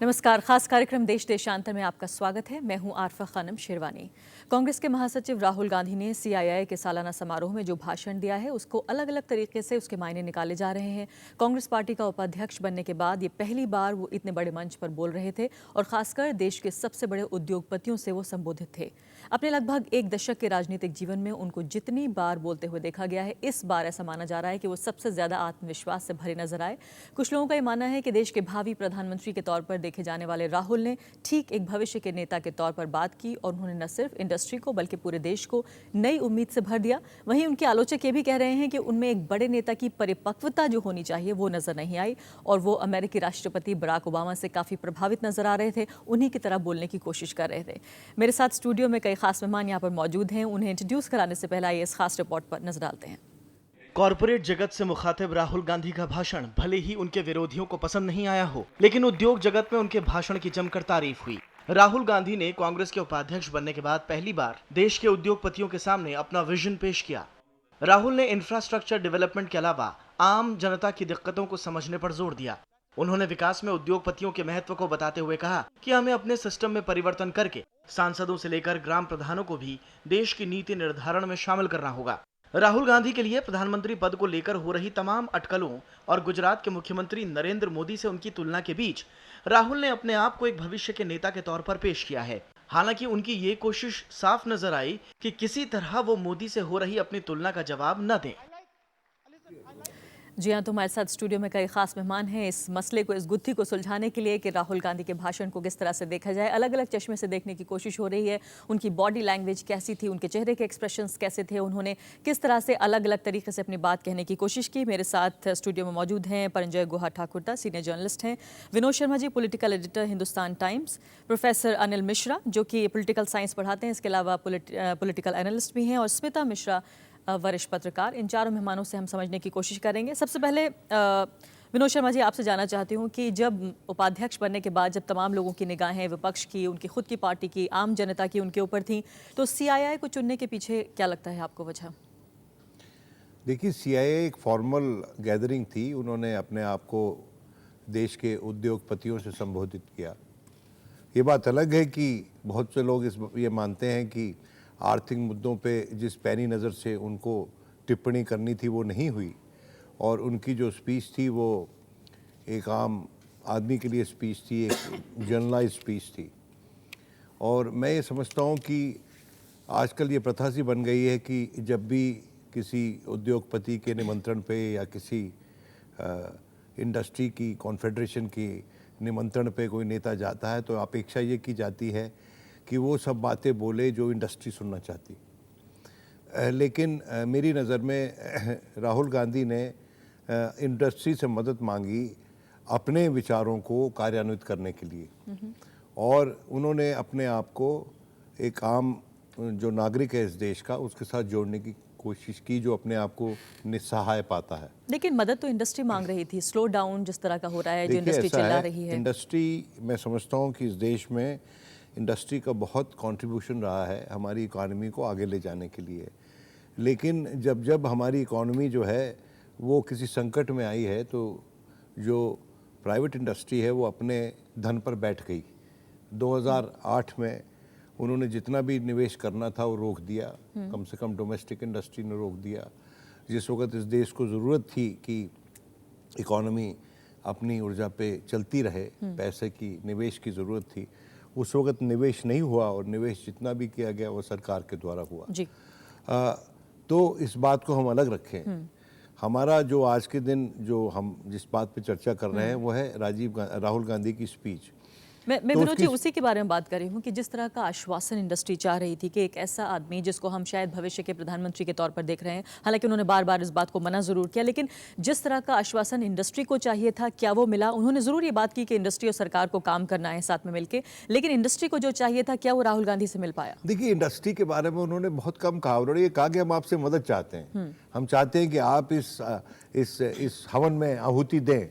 नमस्कार। खास कार्यक्रम देश देशांतर में आपका स्वागत है। मैं हूं आरफा खानम शेरवानी। कांग्रेस के महासचिव राहुल गांधी ने सीआईआई के सालाना समारोह में जो भाषण दिया है उसको अलग अलग तरीके से उसके मायने निकाले जा रहे हैं। कांग्रेस पार्टी का उपाध्यक्ष बनने के बाद ये पहली बार वो इतने बड़े मंच पर बोल रहे थे और खासकर देश के सबसे बड़े उद्योगपतियों से वो संबोधित थे। अपने लगभग एक दशक के राजनीतिक जीवन में उनको जितनी बार बोलते हुए देखा गया है, इस बार ऐसा माना जा रहा है कि वो सबसे ज्यादा आत्मविश्वास से भरे नजर आए। कुछ लोगों का ये मानना है कि देश के भावी प्रधानमंत्री के तौर पर देखे जाने वाले राहुल ने ठीक एक भविष्य के नेता के तौर पर बात की और उन्होंने न सिर्फ इंडस्ट्री को बल्कि पूरे देश को नई उम्मीद से भर दिया। वहीं उनके आलोचक ये भी कह रहे हैं कि उनमें एक बड़े नेता की परिपक्वता जो होनी चाहिए वो नजर नहीं आई और वो अमेरिकी राष्ट्रपति बराक ओबामा से काफी प्रभावित नजर आ रहे थे, उन्हीं की तरह बोलने की कोशिश कर रहे थे। मेरे साथ स्टूडियो में कई खास मेहमान यहाँ पर मौजूद हैं। उन्हें इंट्रोड्यूस कराने से पहले आइए इस खास रिपोर्ट पर नजर डालते हैं। कॉरपोरेट जगत से मुखातिब राहुल गांधी का भाषण भले ही उनके विरोधियों को पसंद नहीं आया हो, लेकिन उद्योग जगत में उनके भाषण की जमकर तारीफ हुई। राहुल गांधी ने कांग्रेस के उपाध्यक्ष बनने के बाद पहली बार देश के उद्योगपतियों के सामने अपना विजन पेश किया। राहुल ने इंफ्रास्ट्रक्चर डेवलपमेंट के अलावा आम जनता की दिक्कतों को समझने पर जोर दिया। उन्होंने विकास में उद्योगपतियों के महत्व को बताते हुए कहा कि हमें अपने सिस्टम में परिवर्तन करके सांसदों से लेकर ग्राम प्रधानों को भी देश की नीति निर्धारण में शामिल करना होगा। राहुल गांधी के लिए प्रधानमंत्री पद को लेकर हो रही तमाम अटकलों और गुजरात के मुख्यमंत्री नरेंद्र मोदी से उनकी तुलना के बीच राहुल ने अपने आप को एक भविष्य के नेता के तौर पर पेश किया है। हालांकि उनकी ये कोशिश साफ नजर आई कि किसी तरह वो मोदी से हो रही अपनी तुलना का जवाब न दें। जी हाँ, तो हमारे साथ स्टूडियो में कई खास मेहमान हैं इस मसले को, इस गुत्थी को सुलझाने के लिए कि राहुल गांधी के भाषण को किस तरह से देखा जाए। अलग अलग चश्मे से देखने की कोशिश हो रही है। उनकी बॉडी लैंग्वेज कैसी थी, उनके चेहरे के एक्सप्रेशंस कैसे थे, उन्होंने किस तरह से अलग अलग तरीके से अपनी बात कहने की कोशिश की। मेरे साथ स्टूडियो में मौजूद हैं परंजय गुहा ठाकुरता, सीनियर जर्नलिस्ट हैं, Vinod Sharma ji, political editor Hindustan Times, professor Anil Mishra जो कि पॉलिटिकल साइंस पढ़ाते हैं, इसके अलावा पॉलिटिकल एनालिस्ट भी हैं, और स्मिता मिश्रा वरिष्ठ पत्रकार। इन चारों मेहमानों से हम समझने की कोशिश करेंगे। सबसे पहले विनोद शर्मा जी, आपसे जानना चाहती हूँ कि जब उपाध्यक्ष बनने के बाद जब तमाम लोगों की निगाहें विपक्ष की, उनकी खुद की पार्टी की, आम जनता की उनके ऊपर थी, तो सीआईआई को चुनने के पीछे क्या लगता है आपको वजह? देखिए, सीआईआई एक फॉर्मल गैदरिंग थी। उन्होंने अपने आप को देश के उद्योगपतियों से संबोधित किया। ये बात अलग है कि बहुत से लोग ये मानते हैं कि आर्थिक मुद्दों पे जिस पैनी नज़र से उनको टिप्पणी करनी थी वो नहीं हुई, और उनकी जो स्पीच थी वो एक आम आदमी के लिए स्पीच थी, एक जर्नलाइज स्पीच थी। और मैं ये समझता हूँ कि आजकल ये प्रथा सी बन गई है कि जब भी किसी उद्योगपति के निमंत्रण पे या किसी इंडस्ट्री की कॉन्फेडरेशन की निमंत्रण पे कोई नेता जाता है तो अपेक्षा ये की जाती है कि वो सब बातें बोले जो इंडस्ट्री सुनना चाहती। लेकिन मेरी नज़र में राहुल गांधी ने इंडस्ट्री से मदद मांगी अपने विचारों को कार्यान्वित करने के लिए, और उन्होंने अपने आप को एक आम जो नागरिक है इस देश का उसके साथ जोड़ने की कोशिश की, जो अपने आप को निस्सहाय पाता है। लेकिन मदद तो इंडस्ट्री मांग रही थी। स्लो डाउन जिस तरह का हो रहा है, जो इंडस्ट्री चिल्ला रही है। इंडस्ट्री, मैं समझता हूँ कि इस देश में इंडस्ट्री का बहुत कंट्रीब्यूशन रहा है हमारी इकॉनमी को आगे ले जाने के लिए। लेकिन जब जब हमारी इकॉनमी जो है वो किसी संकट में आई है तो जो प्राइवेट इंडस्ट्री है वो अपने धन पर बैठ गई। 2008 में उन्होंने जितना भी निवेश करना था वो रोक दिया, कम से कम डोमेस्टिक इंडस्ट्री ने रोक दिया। जिस वक्त इस देश को ज़रूरत थी कि इकॉनमी अपनी ऊर्जा पे चलती रहे, पैसे की, निवेश की ज़रूरत थी, उस वक्त निवेश नहीं हुआ, और निवेश जितना भी किया गया वो सरकार के द्वारा हुआ जी। तो इस बात को हम अलग रखें। हमारा जो आज के दिन जो हम जिस बात पे चर्चा कर रहे हैं वो है राहुल गांधी की स्पीच। मैं विनोद जी उसी के बारे में बात कर रही हूँ कि जिस तरह का आश्वासन इंडस्ट्री चाह रही थी कि एक ऐसा आदमी जिसको हम शायद भविष्य के प्रधानमंत्री के तौर पर देख रहे हैं, हालांकि उन्होंने बार बार इस बात को मना जरूर किया, लेकिन जिस तरह का आश्वासन इंडस्ट्री को चाहिए था क्या वो मिला? उन्होंने जरूर ये बात की कि इंडस्ट्री और सरकार को काम करना है साथ में मिलकर, लेकिन इंडस्ट्री को जो चाहिए था क्या वो राहुल गांधी से मिल पाया? देखिए, इंडस्ट्री के बारे में उन्होंने बहुत कम कहा। उन्होंने ये कहा कि हम आपसे मदद चाहते हैं, हम चाहते हैं कि आप इस हवन में आहुति दें।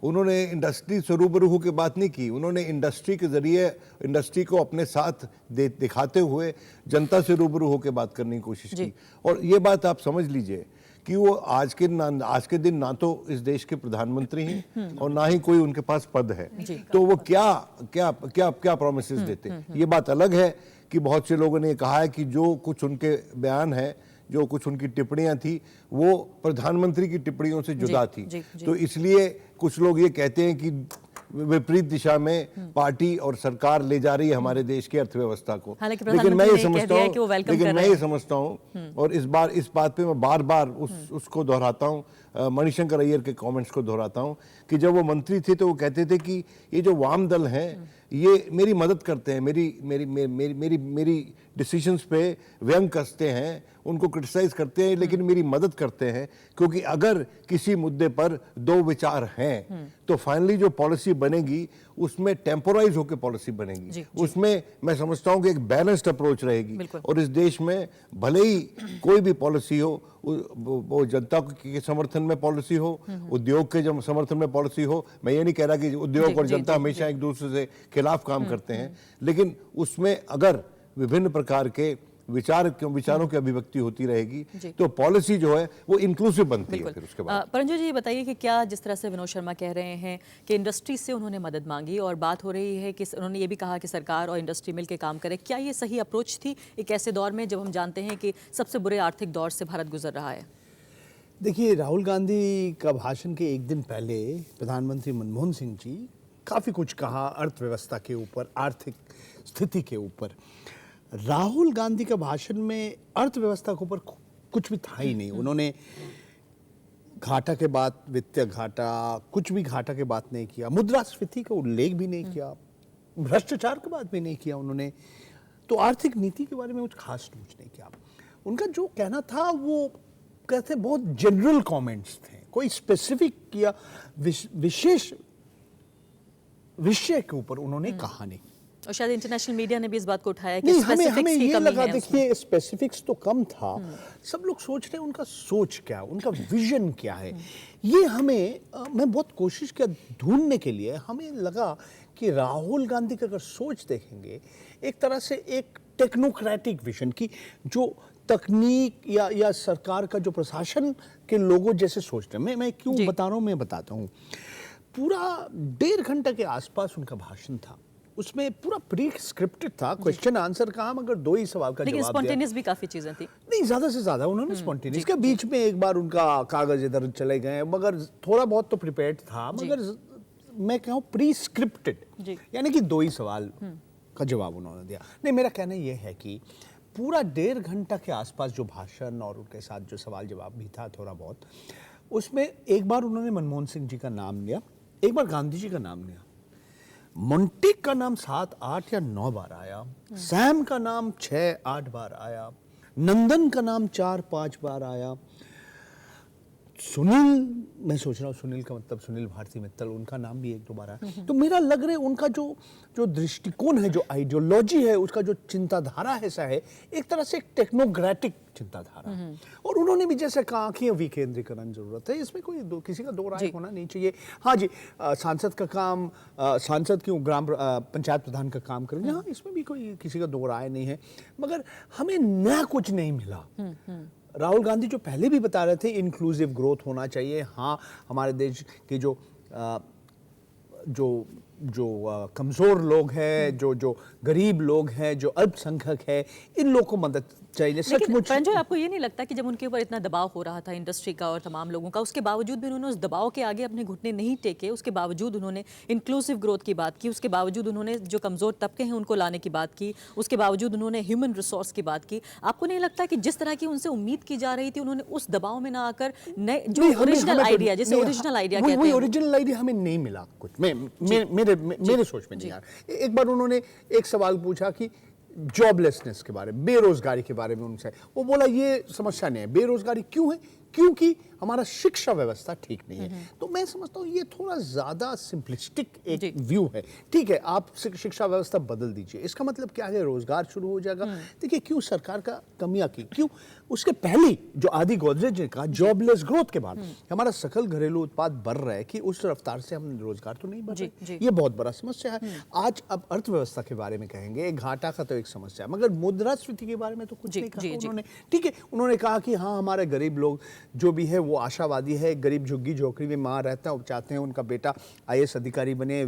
उन्होंने इंडस्ट्री से रूबरू होकर बात नहीं की। उन्होंने इंडस्ट्री के ज़रिए इंडस्ट्री को अपने साथ दिखाते हुए जनता से रूबरू होकर बात करने की कोशिश की। और ये बात आप समझ लीजिए कि वो आज के दिन ना तो इस देश के प्रधानमंत्री हैं और ना ही कोई उनके पास पद है, तो वो क्या क्या क्या क्या प्रोमिसेस देते हैं। ये बात अलग है कि बहुत से लोगों ने कहा है कि जो कुछ उनके बयान है, जो कुछ उनकी टिप्पणियां थी, वो प्रधानमंत्री की टिप्पणियों से जुदा थी। तो इसलिए कुछ लोग ये कहते हैं कि विपरीत दिशा में पार्टी और सरकार ले जा रही है हमारे देश की अर्थव्यवस्था को। लेकिन मैं ये समझता हूँ और इस बात पे मैं बार बार उसको दोहराता हूँ, मणिशंकर अय्यर के कमेंट्स को दोहराता हूँ कि जब वो मंत्री थे तो वो कहते थे कि ये जो वाम दल हैं ये मेरी मदद करते हैं, मेरी डिसीजंस पे व्यंग कसते हैं, उनको क्रिटिसाइज करते हैं, लेकिन मेरी मदद करते हैं, क्योंकि अगर किसी मुद्दे पर दो विचार हैं तो फाइनली जो पॉलिसी बनेगी उसमें टेम्पोराइज होकर पॉलिसी बनेगी। उसमें मैं समझता हूं कि एक बैलेंस्ड अप्रोच रहेगी और इस देश में भले ही कोई भी पॉलिसी हो, वो जनता के समर्थन में पॉलिसी हो, उद्योग के समर्थन में पॉलिसी हो। मैं ये नहीं कह रहा कि उद्योग और जनता हमेशा एक दूसरे से खिलाफ काम करते हैं, लेकिन उसमें अगर विभिन्न प्रकार के विचारों की अभिव्यक्ति होती रहेगी तो पॉलिसी जो है वो इंक्लूसिव बनती है। फिर उसके बाद परंजू जी ये बताइए कि क्या जिस तरह से विनोद शर्मा कह रहे हैं कि इंडस्ट्री से उन्होंने मदद मांगी और बात हो रही है कि उन्होंने ये भी कहा कि सरकार और इंडस्ट्री मिलकर काम करे, क्या ये सही अप्रोच थी एक ऐसे दौर में जब हम जानते हैं कि सबसे बुरे आर्थिक दौर से भारत गुजर रहा है? देखिए, राहुल गांधी का भाषण के एक दिन पहले प्रधानमंत्री मनमोहन सिंह जी काफ़ी कुछ कहा अर्थव्यवस्था के ऊपर, आर्थिक स्थिति के ऊपर। राहुल गांधी का भाषण में अर्थव्यवस्था के ऊपर कुछ भी था ही नहीं। उन्होंने घाटा के बाद, वित्तीय घाटा, कुछ भी घाटा के बात नहीं किया, मुद्रास्फीति का उल्लेख भी नहीं किया, भ्रष्टाचार की बात भी नहीं किया उन्होंने, तो आर्थिक नीति के बारे में कुछ खास कुछ नहीं किया। उनका जो कहना था वो कहते बहुत जनरल कमेंट्स थे, कोई स्पेसिफिक या विशेष विषय के ऊपर उन्होंने कहा नहीं। और शायद इंटरनेशनल मीडिया ने भी इस बात को उठाया कि हमें ये लगा, देखिए स्पेसिफिक्स तो कम था, सब लोग सोच रहे हैं उनका सोच क्या है, उनका विजन क्या है। ये मैं बहुत कोशिश किया ढूंढने के लिए, हमें लगा कि राहुल गांधी का अगर सोच देखेंगे एक तरह से एक टेक्नोक्रेटिक विजन की, जो तकनीक या सरकार का जो प्रशासन के लोगों जैसे सोचते हैं। मैं क्यों बता रहा हूँ, मैं बताता हूँ। पूरा 1.5 घंटे के आसपास उनका भाषण था, उसमें पूरा प्री स्क्रिप्टेड था, क्वेश्चन आंसर का, मगर 2 ही सवाल का जवाब दिया। लेकिन स्पॉन्टेनियस भी काफी चीजें थी। नहीं, ज्यादा से ज्यादा उन्होंने स्पॉन्टेनियस के बीच में एक बार उनका कागज इधर चले गए, मगर थोड़ा बहुत तो प्रिपेयर्ड था, मगर मैं कहूँ प्री स्क्रिप्टेड, यानी कि 2 ही सवाल का जवाब उन्होंने दिया। नहीं, मेरा कहना यह है कि पूरा 1.5 घंटा के आसपास जो भाषण और उनके साथ जो सवाल जवाब भी था थोड़ा बहुत, उसमें एक बार उन्होंने मनमोहन सिंह जी का नाम लिया, एक बार गांधी जी का नाम लिया, मोंटेक का नाम 7, 8 या 9 बार आया, सैम का नाम 6, 8 बार आया, नंदन का नाम 4, 5 बार आया, सुनील, मैं सोच रहा हूँ सुनील का मतलब सुनील भारती मित्तल, उनका नाम भी 1-2 बार आया। तो मेरा लग रहा है उनका जो दृष्टिकोण है, जो आइडियोलॉजी है, उसका जो चिंताधारा ऐसा है, एक तरह से एक टेक्नोक्रेटिक चिंताधारा। और उन्होंने भी जैसे कहा कि विकेंद्रीकरण जरूरत है, इसमें कोई किसी का दो राय होना नहीं चाहिए। हाँ जी, सांसद का काम, सांसद क्यों ग्राम पंचायत प्रधान का काम करेंगे, हाँ इसमें भी कोई किसी का दो राय नहीं है, मगर हमें नया कुछ नहीं मिला। राहुल गांधी जो पहले भी बता रहे थे इंक्लूसिव ग्रोथ होना चाहिए, हाँ हमारे देश के जो कमज़ोर लोग हैं, जो गरीब लोग हैं, जो अल्पसंख्यक है, इन लोगों को मदद चाहिए। सचमुच परंजोय, आपको ये नहीं लगता कि जब उनके ऊपर इतना दबाव हो रहा था इंडस्ट्री का और तमाम लोगों का, उसके बावजूद भी उन्होंने उस दबाव के आगे अपने घुटने नहीं टेके, उसके बावजूद उन्होंने इंक्लूसिव ग्रोथ की बात की, उसके बावजूद उन्होंने जो कमज़ोर तबके हैं उनको लाने की बात की, उसके बावजूद उन्होंने ह्यूमन रिसोर्स की बात की? आपको नहीं लगता कि जिस तरह की उनसे उम्मीद की जा रही थी, उन्होंने उस दबाव में ना आकर जो ओरिजिनल आइडिया, जिसे ओरिजिनल आइडिया कहते हैं, ओरिजिनल आइडिया हमें नहीं मिला कुछ, मेरे सोच में नहीं आ रहा। एक बार उन्होंने एक सवाल पूछा कि जॉबलेसनेस के बारे में, बेरोजगारी के बारे में उनसे, वो बोला ये समस्या नहीं है, बेरोजगारी क्यों है? क्योंकि हमारा शिक्षा व्यवस्था ठीक नहीं है। तो मैं समझता हूँ ये थोड़ा ज्यादा सिंपलिस्टिक एक व्यू है। ठीक है, आप शिक्षा व्यवस्था बदल दीजिए, इसका मतलब क्या है, रोजगार शुरू हो जाएगा। देखिए क्यों सरकार का कमियां की, क्यों उसके पहले जो आदि गोदरेज ने कहा जॉबलेस ग्रोथ के बाद हमारा सकल घरेलू उत्पाद बढ़ रहा है कि उस रफ्तार से हम रोजगार तो नहीं बढ़ रहे, ये बहुत बड़ा समस्या है। आज अब अर्थव्यवस्था के बारे में कहेंगे, घाटा का तो एक समस्या है, मगर मुद्रास्फीति के बारे में तो कुछ नहीं कहा उन्होंने। ठीक है, उन्होंने कहा कि हाँ हमारे गरीब लोग जो भी है वो आशावादी है, गरीब झुग्गी झोपड़ी में माँ रहता है, चाहते हैं उनका बेटा IAS अधिकारी बने,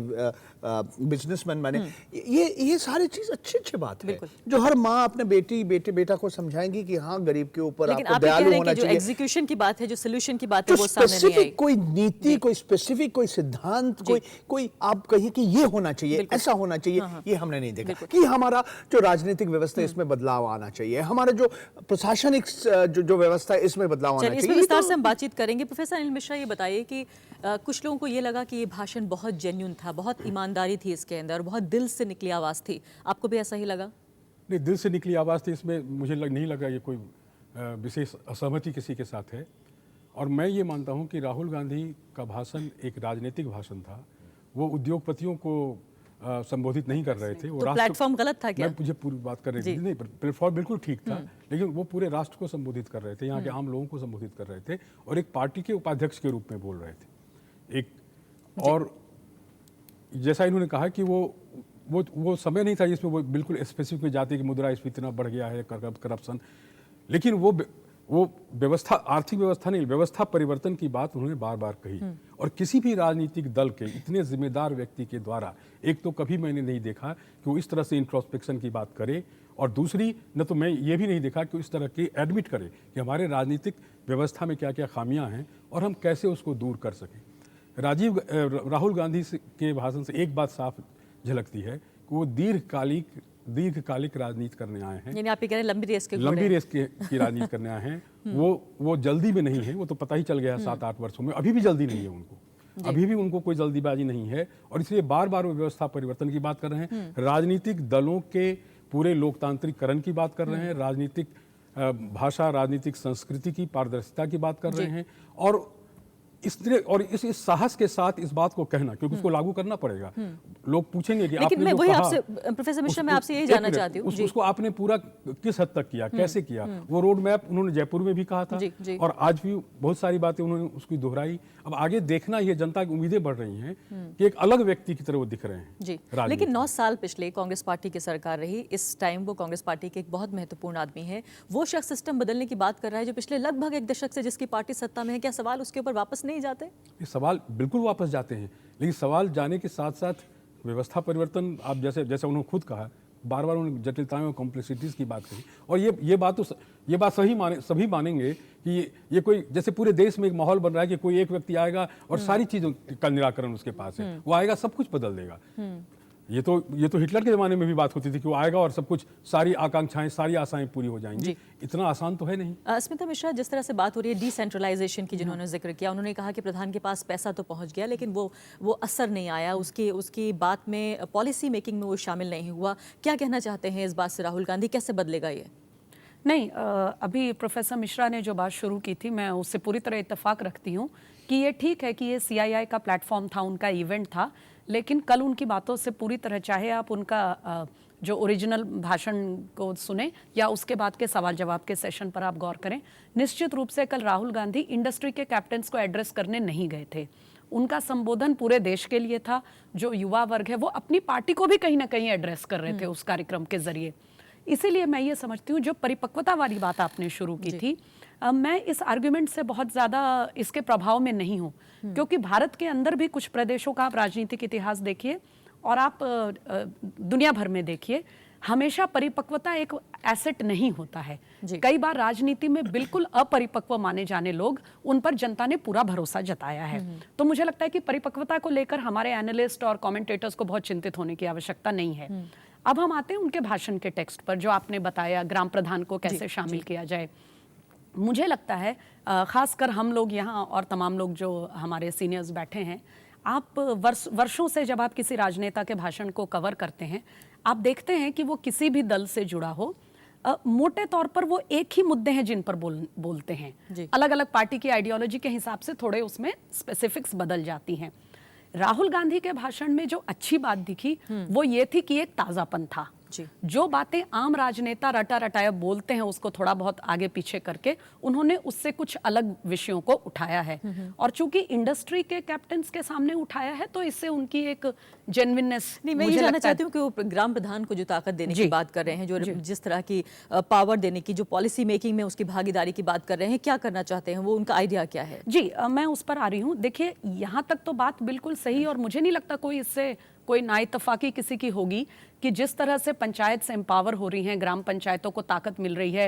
बिजनेसमैन बने। ये सारी चीज अच्छी बात है जो हर माँ अपने बेटा को समझाएंगी कि हाँ गरीब के ऊपर आपको दयालु होना चाहिए। जो एग्जीक्यूशन की बात है, जो सोल्यूशन की बात है, वो सामने नहीं आई। कोई नीति, कोई स्पेसिफिक, कोई सिद्धांत, कोई आप कहिए कि ये होना चाहिए, ऐसा होना चाहिए, ये हमने नहीं देखा। कि हमारा जो राजनीतिक व्यवस्था है इसमें बदलाव आना चाहिए, हमारा जो प्रशासनिक जो व्यवस्था है इसमें बदलाव आना चाहिए। इसमें विस्तार से हम बातचीत करेंगे। प्रोफेसर अनिल मिश्रा, ये बताइए कि कुछ लोगों को ये लगा कि ये भाषण बहुत जेन्युइन था, बहुत ईमानदारी थी इसके अंदर, बहुत दिल से निकली आवाज थी, आपको भी ऐसा ही लगा? नहीं, दिल से निकली आवाज़ थी, इसमें मुझे नहीं लगा ये कोई विशेष असहमति किसी के साथ है। और मैं ये मानता हूँ कि राहुल गांधी का भाषण एक राजनीतिक भाषण था। वो उद्योगपतियों को संबोधित नहीं कर रहे थे। वो तो प्लेटफॉर्म गलत था क्या? मुझे पूरी बात कर रही थी, नहीं प्लेटफॉर्म बिल्कुल ठीक था, लेकिन वो पूरे राष्ट्र को संबोधित कर रहे थे, यहाँ के आम लोगों को संबोधित कर रहे थे और एक पार्टी के उपाध्यक्ष के रूप में बोल रहे थे। और जैसा इन्होंने कहा कि वो समय नहीं था जिसमें वो बिल्कुल स्पेसिफिक में जाते कि मुद्रास्फीति इतना बढ़ गया है, करप्शन, लेकिन वो व्यवस्था, आर्थिक व्यवस्था नहीं, व्यवस्था परिवर्तन की बात उन्होंने बार बार कही। और किसी भी राजनीतिक दल के इतने जिम्मेदार व्यक्ति के द्वारा एक तो कभी मैंने नहीं देखा कि वो इस तरह से इंट्रोस्पेक्शन की बात करे, और दूसरी न तो मैं ये भी नहीं देखा कि इस तरह की एडमिट करे कि हमारे राजनीतिक व्यवस्था में क्या क्या खामियां हैं और हम कैसे उसको दूर कर सकें। राहुल गांधी के भाषण से एक बात साफ झलकती है कि वो दीर्घकालिक राजनीति करने आए हैं। यानी आप ये कह रहे हैं लंबी रेस की राजनीति करने आए हैं। वो जल्दी में नहीं है, वो तो पता ही चल गया 7-8 वर्षों में, अभी भी जल्दी नहीं है उनको, अभी भी उनको कोई जल्दीबाजी नहीं है। और इसलिए बार बार वो व्यवस्था परिवर्तन की बात कर रहे हैं, राजनीतिक दलों के पूरे लोकतांत्रिकरण की बात कर रहे हैं, राजनीतिक भाषा, राजनीतिक संस्कृति की पारदर्शिता की बात कर रहे हैं। और इस साहस के साथ इस बात को कहना, क्योंकि उसको लागू करना पड़ेगा। लोग पूछेंगे कि लेकिन मैं वही आपसे, प्रोफेसर मिश्रा, मैं आपसे यही जानना चाहती हूँ, उसको आपने पूरा किस हद तक किया, कैसे किया? वो रोड मैप उन्होंने जयपुर में भी कहा था और आज भी बहुत सारी बातें उन्होंने उसकी दोहराई। अब आगे देखना, ये जनता की उम्मीदें बढ़ रही हैं कि एक अलग व्यक्ति की तरह वो दिख रहे हैं जी। लेकिन 9 साल पिछले कांग्रेस पार्टी की सरकार रही, इस टाइम वो कांग्रेस पार्टी के एक बहुत महत्वपूर्ण आदमी है, वो शख्स सिस्टम बदलने की बात कर रहा है जो पिछले लगभग 1 दशक से जिसकी पार्टी सत्ता में है। क्या सवाल उसके ऊपर वापस नहीं जाते? सवाल बिल्कुल वापस जाते हैं, लेकिन सवाल जाने के साथ साथ व्यवस्था परिवर्तन, आप जैसे उन्होंने खुद कहा, बार बार उन्होंने जटिलताएं और कॉम्प्लेक्सिटीज की बात करी। और ये बात सभी मानेंगे कि ये कोई, जैसे पूरे देश में एक माहौल बन रहा है कि कोई एक व्यक्ति आएगा और सारी चीजों का निराकरण उसके पास है, वो आएगा सब कुछ बदल देगा। ये तो हिटलर के ज़माने में भी बात होती थी कि वो आएगा और सब कुछ, सारी आकांक्षाएं, सारी आशाएं पूरी हो जाएंगी। इतना आसान तो है नहीं। स्मिता मिश्रा, जिस तरह से बात हो रही है डिसेंट्रलाइजेशन की, जिन्होंने जिक्र किया, उन्होंने कहा कि प्रधान के पास पैसा तो पहुंच गया लेकिन वो असर नहीं आया, उसकी बात में, पॉलिसी मेकिंग में वो शामिल नहीं हुआ। क्या कहना चाहते हैं इस बात से राहुल गांधी, कैसे बदलेगा ये? नहीं, अभी प्रोफेसर मिश्रा ने जो बात शुरू की थी, मैं उससे पूरी तरह इत्तेफाक रखती हूँ कि ये ठीक है कि ये CII का प्लेटफॉर्म था, उनका इवेंट था, लेकिन कल उनकी बातों से पूरी तरह, चाहे आप उनका जो ओरिजिनल भाषण को सुने या उसके बाद के सवाल जवाब के सेशन पर आप गौर करें, निश्चित रूप से कल राहुल गांधी इंडस्ट्री के कैप्टन्स को एड्रेस करने नहीं गए थे। उनका संबोधन पूरे देश के लिए था। जो युवा वर्ग है वो अपनी पार्टी को भी कहीं ना कहीं एड्रेस कर रहे थे उस कार्यक्रम के जरिए। इसीलिए मैं ये समझती हूँ, जो परिपक्वता वाली बात आपने शुरू की थी, मैं इस आर्ग्यूमेंट से बहुत ज़्यादा इसके प्रभाव में नहीं हूँ, क्योंकि भारत के अंदर भी कुछ प्रदेशों का आप राजनीतिक इतिहास देखिए और आप दुनिया भर में देखिए, हमेशा परिपक्वता एक एसेट नहीं होता है। कई बार राजनीति में बिल्कुल अपरिपक्व माने जाने लोग, उन पर जनता ने पूरा भरोसा जताया है। तो मुझे लगता है कि परिपक्वता को लेकर हमारे एनालिस्ट और कमेंटेटर्स को बहुत चिंतित होने की आवश्यकता नहीं है। अब हम आते हैं उनके भाषण के टेक्स्ट पर, जो आपने बताया ग्राम प्रधान को कैसे शामिल किया जाए। मुझे लगता है खासकर हम लोग यहाँ और तमाम लोग जो हमारे सीनियर्स बैठे हैं, आप वर्षों से जब आप किसी राजनेता के भाषण को कवर करते हैं, आप देखते हैं कि वो किसी भी दल से जुड़ा हो, मोटे तौर पर वो एक ही मुद्दे हैं जिन पर बोलते हैं। जी। अलग अलग पार्टी की आइडियोलॉजी के हिसाब से थोड़े उसमें स्पेसिफिक्स बदल जाती हैं। राहुल गांधी के भाषण में जो अच्छी बात दिखी वो ये थी कि एक ताजापन था। जी। जो बातें आम राजनेता रटा रटाया बोलते हैं उसको थोड़ा बहुत आगे पीछे करके उन्होंने उससे कुछ अलग विषयों को उठाया है, और चूंकि इंडस्ट्री के कैप्टन्स के सामने उठाया है तो इससे उनकी एक जेन्युइननेस। नहीं, मैं ये जानना चाहती हूँ कि वो ग्राम प्रधान को जो ताकत देने की बात कर रहे हैं, जो जिस तरह की पावर देने की, जो पॉलिसी मेकिंग में उसकी भागीदारी की बात कर रहे हैं, क्या करना चाहते हैं वो, उनका आइडिया क्या है? जी, मैं उस पर आ रही हूँ। देखिए, यहाँ तक तो बात बिल्कुल सही, और मुझे नहीं लगता कोई इससे कोई नाइतफाकी किसी की होगी कि जिस तरह से पंचायत से एम्पावर हो रही हैं, ग्राम पंचायतों को ताकत मिल रही है।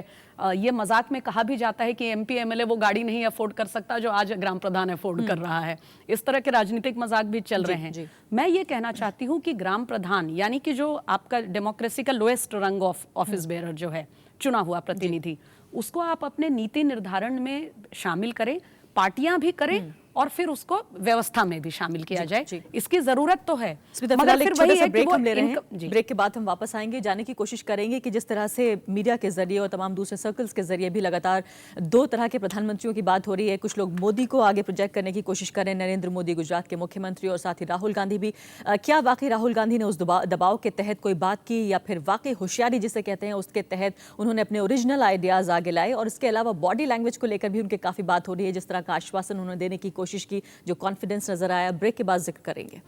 ये मजाक में कहा भी जाता है कि एमपी एमएलए वो गाड़ी नहीं अफोर्ड कर सकता जो आज ग्राम प्रधान अफोर्ड कर रहा है। इस तरह के राजनीतिक मजाक भी चल रहे हैं। मैं ये कहना चाहती हूँ कि ग्राम प्रधान यानी कि जो आपका डेमोक्रेसी का लोएस्ट रंग ऑफ ऑफिस बेयरर जो है, चुना हुआ प्रतिनिधि, उसको आप अपने नीति निर्धारण में शामिल करें, पार्टियां भी करें, और फिर उसको व्यवस्था में भी शामिल किया जाए। इसकी जरूरत तो है। मगर फिर वही है, ब्रेक हम ले रहे हैं। ब्रेक के बाद हम वापस आएंगे, जाने की कोशिश करेंगे कि जिस तरह से मीडिया के जरिए और तमाम दूसरे सर्कल्स के जरिए भी लगातार दो तरह के प्रधानमंत्रियों की बात हो रही है। कुछ लोग मोदी को आगे प्रोजेक्ट करने की कोशिश कर रहे हैं, नरेंद्र मोदी गुजरात के मुख्यमंत्री, और साथ ही राहुल गांधी भी। क्या वाकई राहुल गांधी ने उस दबाव के तहत कोई बात की, या फिर वाकई होशियारी जिसे कहते हैं उसके तहत उन्होंने अपने ओरिजिनल आइडियाज आगे लाए? और इसके अलावा बॉडी लैंग्वेज को लेकर भी उनके काफी बात हो रही है, जिस तरह का आश्वासन उन्होंने देने की कोशिश की, जो कॉन्फिडेंस नजर आया। ब्रेक के बाद जिक्र करेंगे।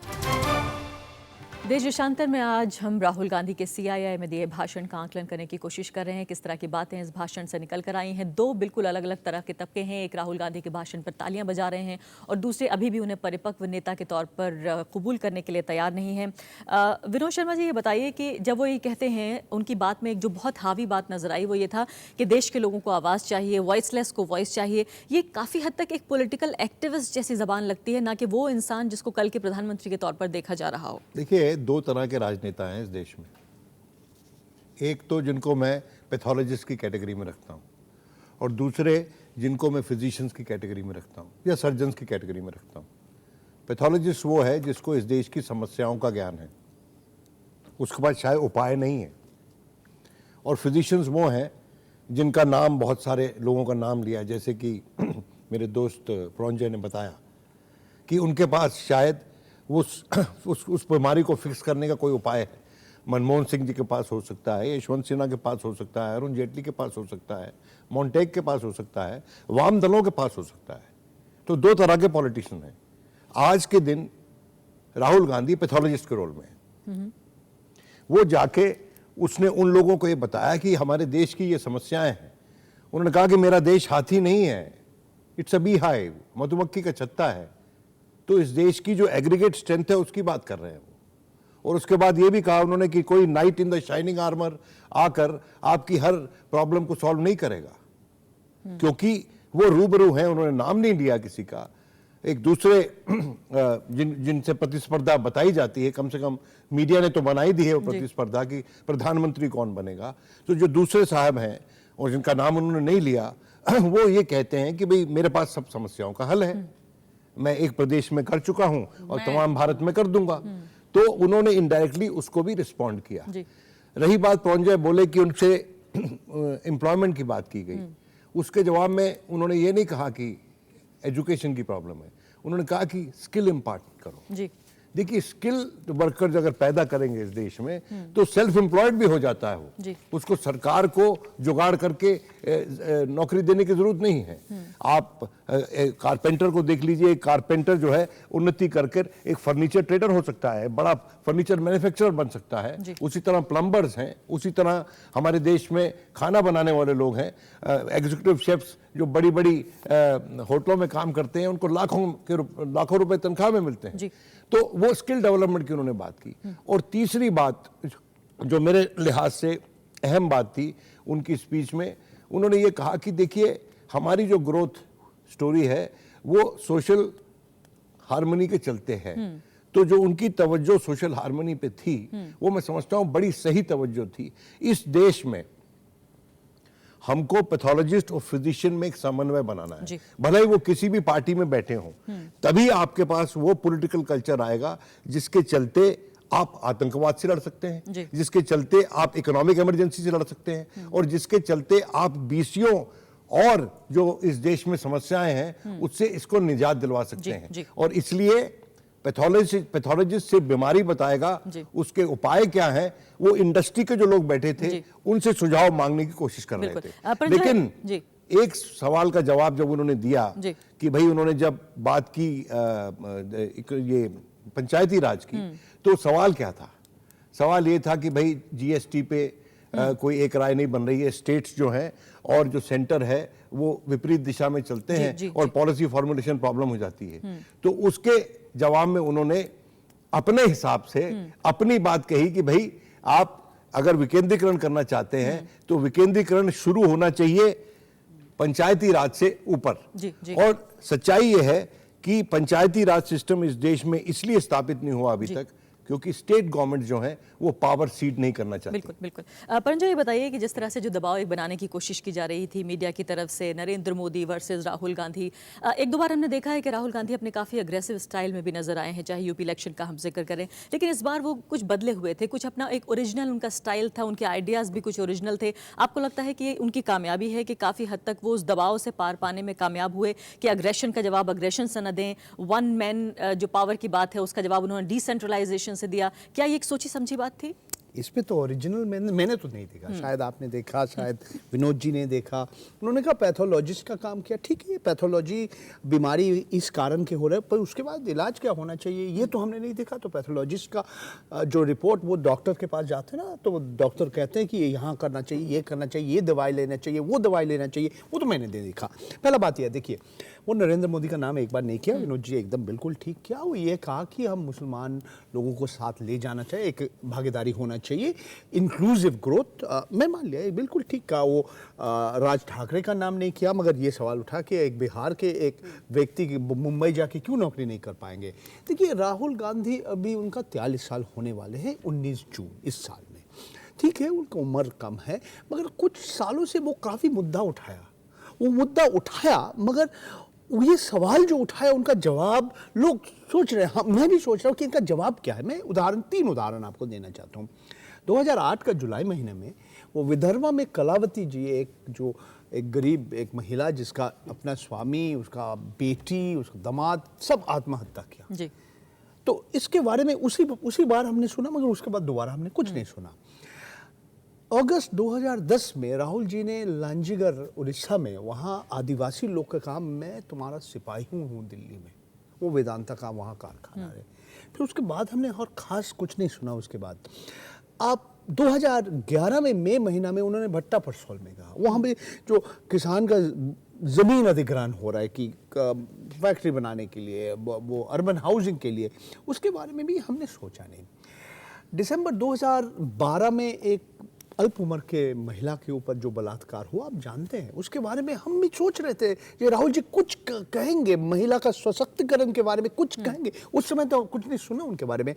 देश देशांतर में आज हम राहुल गांधी के सीआईआई में दिए भाषण का आकलन करने की कोशिश कर रहे हैं, किस तरह की बातें इस भाषण से निकल कर आई हैं। दो बिल्कुल अलग अलग तरह के तबके हैं, एक राहुल गांधी के भाषण पर तालियां बजा रहे हैं, और दूसरे अभी भी उन्हें परिपक्व नेता के तौर पर कबूल करने के लिए तैयार नहीं हैं। विनोद शर्मा जी, ये बताइए कि जब वो ये कहते हैं, उनकी बात में एक जो बहुत हावी बात नजर आई वो ये था कि देश के लोगों को आवाज़ चाहिए, वॉइसलेस को वॉइस चाहिए। ये काफ़ी हद तक एक पॉलिटिकल एक्टिविस्ट जैसी जबान लगती है, ना कि वो इंसान जिसको कल के प्रधानमंत्री के तौर पर देखा जा रहा हो। देखिए, दो तरह के राजनेता हैं इस देश में। एक तो जिनको मैं पैथोलॉजिस्ट की कैटेगरी में रखता हूं, और दूसरे जिनको मैं फिजिशियंस की कैटेगरी में रखता हूं या सर्जन्स की कैटेगरी में रखता हूं। पैथोलॉजिस्ट वो है जिसको इस देश की समस्याओं का ज्ञान है, उसके पास शायद उपाय नहीं है। और फिजिशियंस वो हैं जिनका नाम बहुत सारे लोगों का नाम लिया, जैसे कि मेरे दोस्त प्रॉन्जय ने बताया कि उनके पास शायद उस बीमारी को फिक्स करने का कोई उपाय है। मनमोहन सिंह जी के पास हो सकता है, यशवंत सिन्हा के पास हो सकता है, अरुण जेटली के पास हो सकता है, मॉन्टेग के पास हो सकता है, वाम दलों के पास हो सकता है। तो दो तरह के पॉलिटिशियन हैं। आज के दिन राहुल गांधी पैथोलॉजिस्ट के रोल में है। वो जाके उसने उन लोगों को ये बताया कि हमारे देश की ये समस्याएं हैं। उन्होंने कहा कि मेरा देश हाथी नहीं है, इट्स अ बी हाइव, मधुमक्खी का छत्ता है। तो इस देश की जो एग्रीगेट स्ट्रेंथ है उसकी बात कर रहे हैं वो। और उसके बाद ये भी कहा उन्होंने कि कोई night in the shining armour आकर आपकी हर प्रॉब्लम को सॉल्व नहीं करेगा, क्योंकि वो रूबरू हैं। उन्होंने नाम नहीं लिया किसी का। एक दूसरे जिनसे प्रतिस्पर्धा बताई जाती है, कम से कम मीडिया ने तो बनाई दी है वो प्रतिस्पर्धा की प्रधानमंत्री कौन बनेगा। तो जो दूसरे साहब हैं और जिनका नाम उन्होंने नहीं लिया, वो ये कहते हैं कि भाई मेरे पास सब समस्याओं का हल है, मैं एक प्रदेश में कर चुका हूं और तमाम भारत में कर दूंगा। तो उन्होंने इनडायरेक्टली उसको भी रिस्पॉन्ड किया। रही बात प्रॉन्जय बोले कि उनसे एम्प्लॉयमेंट की बात की गई, उसके जवाब में उन्होंने ये नहीं कहा कि एजुकेशन की प्रॉब्लम है, उन्होंने कहा कि स्किल इम्पार्ट करो। जी। देखिए, स्किल वर्कर्स अगर पैदा करेंगे इस देश में तो सेल्फ एम्प्लॉयड भी हो जाता है वो। उसको सरकार को जुगाड़ करके नौकरी देने की जरूरत नहीं है। आप कारपेंटर को देख लीजिए, कारपेंटर जो है उन्नति करके एक फर्नीचर ट्रेडर हो सकता है, बड़ा फर्नीचर मैन्युफैक्चरर बन सकता है। उसी तरह प्लम्बर्स हैं, उसी तरह हमारे देश में खाना बनाने वाले लोग हैं, एग्जीक्यूटिव शेफ्स जो बड़ी बड़ी होटलों में काम करते हैं, उनको लाखों रुपए तनख्वाह में मिलते हैं। तो वो स्किल डेवलपमेंट की उन्होंने बात की। और तीसरी बात जो मेरे लिहाज से अहम बात थी उनकी स्पीच में, उन्होंने ये कहा कि देखिए, हमारी जो ग्रोथ स्टोरी है वो सोशल हार्मनी के चलते है। तो जो उनकी तवज्जो सोशल हार्मनी पे थी, वो मैं समझता हूं बड़ी सही तवज्जो थी। इस देश में हमको पैथोलॉजिस्ट और फिजिशियन में एक समन्वय बनाना है, भले ही वो किसी भी पार्टी में बैठे हों। तभी आपके पास वो पॉलिटिकल कल्चर आएगा जिसके चलते आप आतंकवाद से लड़ सकते जी। हैं, जिसके चलते आप इकोनॉमिक इमरजेंसी से लड़ सकते हैं, और जिसके चलते आप बीसियों और जो इस देश में समस्याएं हैं उससे इसको निजात दिलवा सकते जी, हैं। जी। और इसलिए पैथोलॉजिस्ट से बीमारी बताएगा, जी। उसके उपाय क्या है, वो इंडस्ट्री के जो लोग बैठे थे जी। उनसे सुझाव मांगने की कोशिश कर रहे बिल्कुल। थे। पर जो है- लेकिन जी। एक सवाल का जवाब जब उन्होंने दिया जी। कि भाई उन्होंने जब बात की ये पंचायती राज की, तो सवाल क्या था? सवाल ये था कि भाई जीएसटी पे कोई एक राय नहीं बन रही है, स्टेट्स जो हैं और जो सेंटर है वो विपरीत दिशा में चलते जी, हैं जी, और जी। पॉलिसी फॉर्मुलेशन प्रॉब्लम हो जाती है। तो उसके जवाब में उन्होंने अपने हिसाब से अपनी बात कही कि भाई आप अगर विकेंद्रीकरण करना चाहते हैं तो विकेंद्रीकरण शुरू होना चाहिए पंचायती राज से ऊपर। जी, जी। और सच्चाई यह है कि पंचायती राज सिस्टम इस देश में इसलिए स्थापित नहीं हुआ अभी तक क्योंकि स्टेट गवर्नमेंट जो है वो पावर सीड नहीं करना चाहती। बिल्कुल बिल्कुल। परंजय, ये बताइए कि जिस तरह से जो दबाव एक बनाने की कोशिश की जा रही थी मीडिया की तरफ से, नरेंद्र मोदी वर्सेस राहुल गांधी, एक दो बार हमने देखा है कि राहुल गांधी अपने काफ़ी अग्रेसिव स्टाइल में भी नजर आए हैं, चाहे यूपी इलेक्शन का हम जिक्र करें, लेकिन इस बार वो कुछ बदले हुए थे, कुछ अपना एक ओरिजिनल उनका स्टाइल था, उनके आइडियाज़ भी कुछ ओरिजिनल थे। आपको लगता है कि ये उनकी कामयाबी है कि काफ़ी हद तक वो उस दबाव से पार पाने में कामयाब हुए कि अग्रेशन का जवाब अग्रेशन से न दें, वन मैन जो पावर की बात है उसका जवाब उन्होंने डिसेंट्रलाइजेशन से दिया? क्या ये एक सोची समझी बात थी? इस पे तो ओरिजिनल मैंने तो नहीं देखा, शायद आपने देखा, शायद विनोद जी ने देखा। उन्होंने कहा पैथोलॉजिस्ट का काम किया, ठीक है, पैथोलॉजी बीमारी इस कारण के हो रहा है, पर उसके बाद इलाज क्या होना चाहिए ये तो हमने नहीं देखा। तो पैथोलॉजिस्ट का जो रिपोर्ट, वो डॉक्टर के पास जाते हैं ना, तो वो डॉक्टर कहते हैं कि ये यहाँ करना चाहिए, ये करना चाहिए, ये दवाई लेना चाहिए, वो दवाई लेना चाहिए, वो तो मैंने नहीं देखा। पहला बात यह देखिए, वो नरेंद्र मोदी का नाम एक बार नहीं किया, विनोद जी एकदम बिल्कुल ठीक किया। वो ये कहा कि हम मुसलमान लोगों को साथ ले जाना चाहिए, एक भागीदारी होना चाहिए, इंक्लूसिव ग्रोथ। मैं मान लिया, ये बिल्कुल ठीक कहा। वो राज ठाकरे का नाम नहीं किया, मगर ये सवाल उठा कि एक बिहार के एक व्यक्ति मुंबई जाके क्यों नौकरी नहीं कर पाएंगे। देखिए, राहुल गांधी अभी उनका 43 साल होने वाले हैं 19 जून इस साल में, ठीक है, उनका उम्र कम है, मगर कुछ सालों से वो काफ़ी मुद्दा उठाया, मगर ये सवाल जो उठाया उनका जवाब लोग सोच रहे हैं, मैं भी सोच रहा हूँ कि इनका जवाब क्या है। मैं 3 उदाहरण आपको देना चाहता हूँ। 2008 का जुलाई महीने में वो विदर्भा में कलावती जी, एक गरीब एक महिला जिसका अपना स्वामी, उसका बेटी, उसका दामाद सब आत्महत्या किया जी। तो इसके बारे में उसी बार हमने सुना, मगर उसके बाद दोबारा हमने कुछ नहीं सुना। अगस्त 2010 में राहुल जी ने लांजीगर उड़ीसा में, वहाँ आदिवासी लोग का काम, मैं तुम्हारा सिपाही हूँ दिल्ली में, वो वेदांता का वहाँ कारखाना है। फिर उसके बाद हमने और ख़ास कुछ नहीं सुना। उसके बाद आप 2011 में मई महीना में उन्होंने भट्टा परसोल में कहा, वहाँ पे जो किसान का ज़मीन अधिग्रहण हो रहा है कि फैक्ट्री बनाने के लिए, वो अर्बन हाउसिंग के लिए, उसके बारे में भी हमने सोचा नहीं। दिसंबर 2012 में एक अल्प उम्र के महिला के ऊपर जो बलात्कार हुआ, आप जानते हैं, उसके बारे में हम भी सोच रहे थे कि राहुल जी कुछ कहेंगे, महिला का सशक्तिकरण के बारे में कुछ कहेंगे। उस समय तो कुछ नहीं सुना उनके बारे में।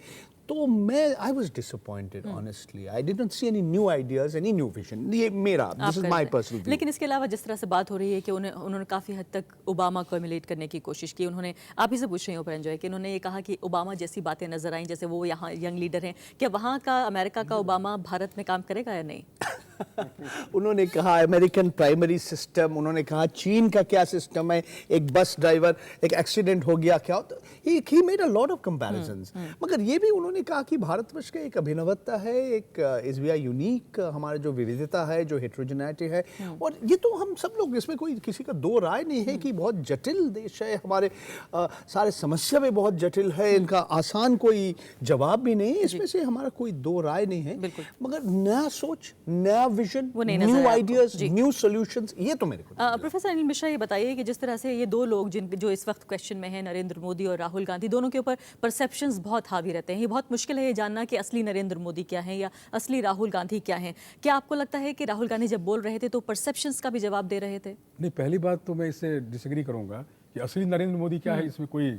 तो मैं I was disappointed honestly. I did not see any new ideas, any new vision. ये मेरा, this is my personal view. लेकिन इसके अलावा जिस तरह से बात हो रही है कि उन्होंने काफ़ी हद तक ओबामा को इमुलेट करने की कोशिश की। उन्होंने, आप ही से पूछ रही हूँ परंजय, कि उन्होंने ये कहा कि ओबामा जैसी बातें नजर आई, जैसे वो यहाँ यंग लीडर हैं, क्या वहाँ का अमेरिका का ओबामा भारत में काम करेगा या नहीं? उन्होंने कहा अमेरिकन प्राइमरी सिस्टम, उन्होंने कहा चीन का क्या सिस्टम है, एक बस ड्राइवर, एक एक्सीडेंट हो गया, क्या होता, he made a lot of comparisons. मगर ये भी उन्होंने कहा कि भारतवर्ष का एक अभिनवता है, एक इज वी आर यूनिक, हमारा जो विविधता है, जो हेट्रोजेनिटी है, और ये तो हम सब लोग, इसमें कोई किसी का दो राय नहीं है कि बहुत जटिल देश है, हमारे सारे समस्या भी बहुत जटिल है, इनका आसान कोई जवाब भी नहीं है, इसमें से हमारा कोई दो राय नहीं है। मगर नया सोच, नया vision, new ideas, new solutions, ये तो मेरे को। प्रोफेसर अनिल मिश्रा, ये बताइए कि जिस तरह से ये दो लोग जो इस वक्त क्वेश्चन में हैं, नरेंद्र मोदी और राहुल गांधी, दोनों के ऊपर परसेप्शंस बहुत हावी रहते हैं। ये बहुत मुश्किल है ये जानना कि असली नरेंद्र मोदी क्या है या असली राहुल गांधी क्या है। क्या आपको लगता है कि राहुल गांधी जब बोल रहे थे तो परसेप्शंस का भी जवाब दे रहे थे? नहीं, पहली बात तो मैं इससे डिसएग्री करूंगा कि असली नरेंद्र मोदी क्या है, इसमें कोई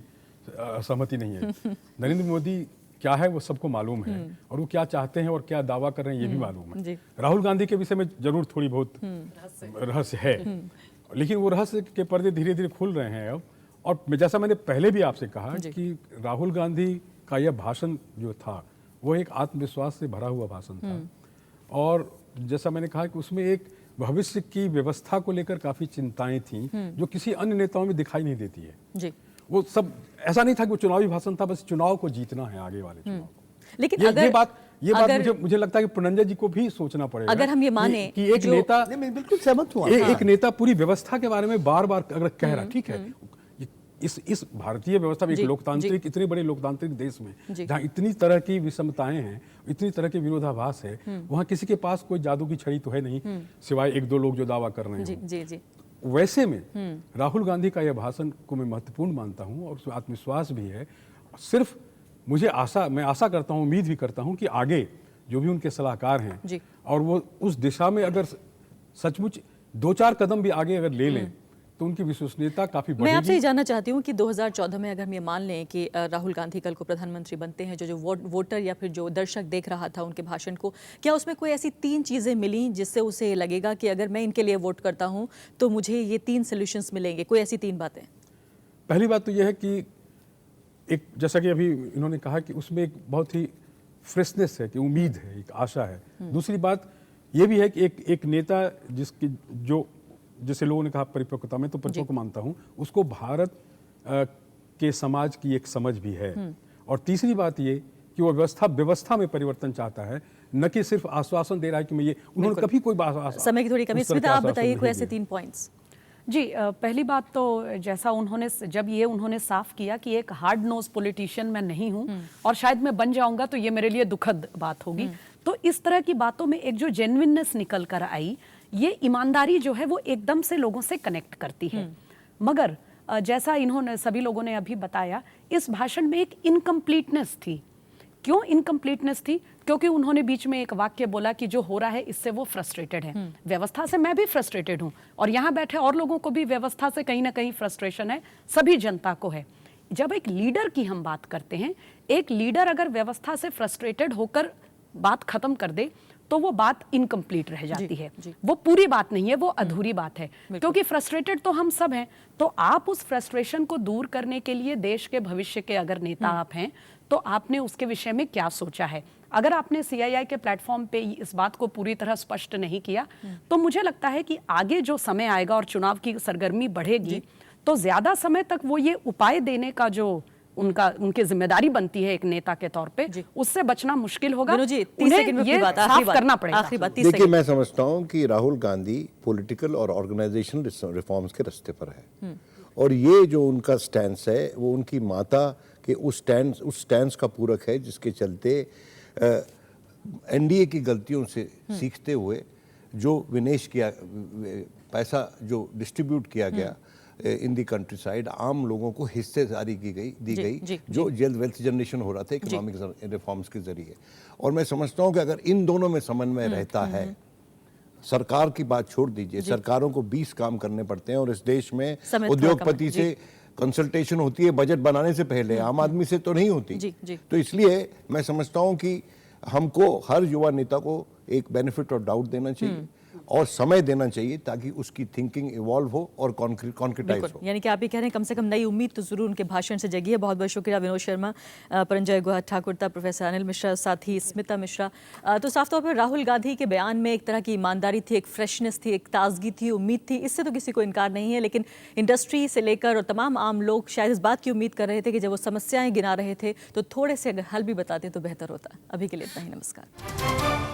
असहमति नहीं है। नरेंद्र मोदी क्या है वो सबको मालूम है, और वो क्या चाहते हैं और क्या दावा कर रहे हैं ये भी मालूम है। राहुल गांधी के विषय में जरूर थोड़ी बहुत रहस्य है, लेकिन वो रहस्य के पर्दे धीरे धीरे खुल रहे हैं अब। और जैसा मैंने पहले भी आपसे कहा कि राहुल गांधी का यह भाषण जो था वो एक आत्मविश्वास से भरा हुआ भाषण था। और जैसा मैंने कहा कि उसमें एक भविष्य की व्यवस्था को लेकर काफ़ी चिंताएं थीं जो किसी अन्य नेताओं में दिखाई नहीं देती है। जी। वो सब ऐसा नहीं था कि वो चुनावी भाषण था, बस चुनाव को जीतना है, आगे वाले चुनाव को। लेकिन ये बात मुझे लगता है कि प्रणंजय जी को भी सोचना पड़ेगा। अगर हम ये माने कि एक नेता, मैं बिल्कुल सहमत हूँ। एक नेता पूरी व्यवस्था के बारे में बार बार अगर कह रहा, ठीक है, इस भारतीय व्यवस्था में, एक लोकतांत्रिक, इतने बड़े लोकतांत्रिक देश में जहाँ इतनी तरह की विषमताएं हैं, इतनी तरह के विरोधाभास है, वहाँ किसी के पास कोई जादू की छड़ी तो है नहीं, सिवाय एक दो लोग जो दावा कर रहे हैं। जी जी। वैसे में राहुल गांधी का यह भाषण को मैं महत्वपूर्ण मानता हूँ और उसमें आत्मविश्वास भी है। सिर्फ मैं आशा करता हूँ, उम्मीद भी करता हूँ कि आगे जो भी उनके सलाहकार हैं और वो उस दिशा में अगर सचमुच 2-4 कदम भी आगे अगर ले लें तो उनकी विश्वसनीयता काफी बढ़ेगी। मैं आपसे ये जानना चाहती हूँ कि 2014 में अगर हम ये मान लें कि राहुल गांधी कल को प्रधानमंत्री बनते हैं, जो वोटर या फिर जो दर्शक देख रहा था उनके भाषण को, क्या उसमें कोई ऐसी 3 चीजें मिली जिससे उसे ये लगेगा कि अगर मैं इनके लिए वोट करता हूँ तो मुझे ये 3 सॉल्यूशंस मिलेंगे? कोई ऐसी 3 बातें? पहली बात तो यह है कि एक, जैसा कि अभी इन्होंने कहा कि उसमें एक बहुत ही फ्रेशनेस है, कि उम्मीद है, एक आशा है। दूसरी बात यह भी है कि एक नेता जैसे लोगों ने कहा परिपक्वता, में तो परिपक्व मानता हूं, उसको भारत के समाज की एक समझ भी है। और तीसरी बात ये कि वो व्यवस्था में परिवर्तन चाहता है, न कि सिर्फ आश्वासन दे रहा है कि मैं ये, उन्होंने कभी कोई समय की थोड़ी कमी, स्मिता आप बताइए कोई ऐसे 3 पॉइंट्स। जी, पहली बात तो जैसा उन्होंने साफ किया कि एक हार्ड नोज पॉलिटिशियन मैं नहीं हूं और शायद मैं बन जाऊंगा तो ये मेरे लिए दुखद बात होगी। तो इस तरह की बातों में एक जो जेन्युइननेस निकल कर आई, ये ईमानदारी जो है वो एकदम से लोगों से कनेक्ट करती है। मगर जैसा इन्होंने सभी लोगों ने अभी बताया, इस भाषण में एक इनकम्प्लीटनेस थी। क्यों इनकम्प्लीटनेस थी? क्योंकि उन्होंने बीच में एक वाक्य बोला कि जो हो रहा है इससे वो फ्रस्ट्रेटेड है। व्यवस्था से मैं भी फ्रस्ट्रेटेड हूं और यहाँ बैठे और लोगों को भी व्यवस्था से कहीं ना कहीं फ्रस्ट्रेशन है, सभी जनता को है। जब एक लीडर की हम बात करते हैं, एक लीडर अगर व्यवस्था से फ्रस्ट्रेटेड होकर बात खत्म कर दे तो वो बात इनकम्प्लीट रह जाती है। वो पूरी बात नहीं है, वो अधूरी बात है, क्योंकि फ्रस्ट्रेटेड तो हम सब हैं। तो आप उस फ्रस्ट्रेशन को दूर करने के लिए देश के भविष्य के अगर नेता आप हैं तो आपने उसके विषय में क्या सोचा है? अगर आपने CII के प्लेटफॉर्म पे इस बात को पूरी तरह स्पष्ट नहीं किया तो मुझे लगता है कि आगे जो समय आएगा और चुनाव की सरगर्मी बढ़ेगी तो ज्यादा समय तक वो ये उपाय देने का जो उनकी जिम्मेदारी बनती है एक नेता के तौर पे, उससे बचना मुश्किल होगा। उन्हें ये साफ करना पड़ेगा। देखिए, मैं समझता हूं कि राहुल गांधी पॉलिटिकल और ऑर्गेनाइजेशनल रिफॉर्म्स के रास्ते पर है और ये जो उनका स्टैंस है वो उनकी माता के उस स्टैंस का पूरक है, जिसके चलते NDA की गलतियों से सीखते हुए जो विनेश किया, पैसा जो डिस्ट्रीब्यूट किया गया इन दी कंट्री साइड, आम लोगों को हिस्सेदारी दी गई जो जल्द वेल्थ जनरेशन हो रहा था इकोनॉमिक रिफॉर्म्स के जरिए। और मैं समझता हूं कि अगर इन दोनों में समन्वय रहता है, सरकार की बात छोड़ दीजिए, सरकारों को 20 काम करने पड़ते हैं और इस देश में उद्योगपति से कंसल्टेशन होती है बजट बनाने से पहले, आम आदमी से तो नहीं होती। तो इसलिए मैं समझता हूं कि हमको हर युवा नेता को एक बेनिफिट ऑफ डाउट देना चाहिए और समय देना चाहिए ताकि उसकी थिंकिंग इवॉल्व हो और कॉन्क्रीटाइज हो। यानी कि आप ये कह रहे हैं कम से कम नई उम्मीद तो जरूर उनके भाषण से जगी है। बहुत बहुत शुक्रिया विनोद शर्मा, परंजय गुहा ठाकुरता, प्रोफेसर अनिल मिश्रा, साथ ही स्मिता मिश्रा। तो साफ तौर पर राहुल गांधी के बयान में एक तरह की ईमानदारी थी, एक फ्रेशनेस थी, एक ताजगी थी, उम्मीद थी, इससे तो किसी को इनकार नहीं है। लेकिन इंडस्ट्री से लेकर और तमाम आम लोग शायद इस बात की उम्मीद कर रहे थे कि जब वो समस्याएं गिना रहे थे तो थोड़े से अगर हल भी बताते तो बेहतर होता। अभी के लिए इतना ही, नमस्कार।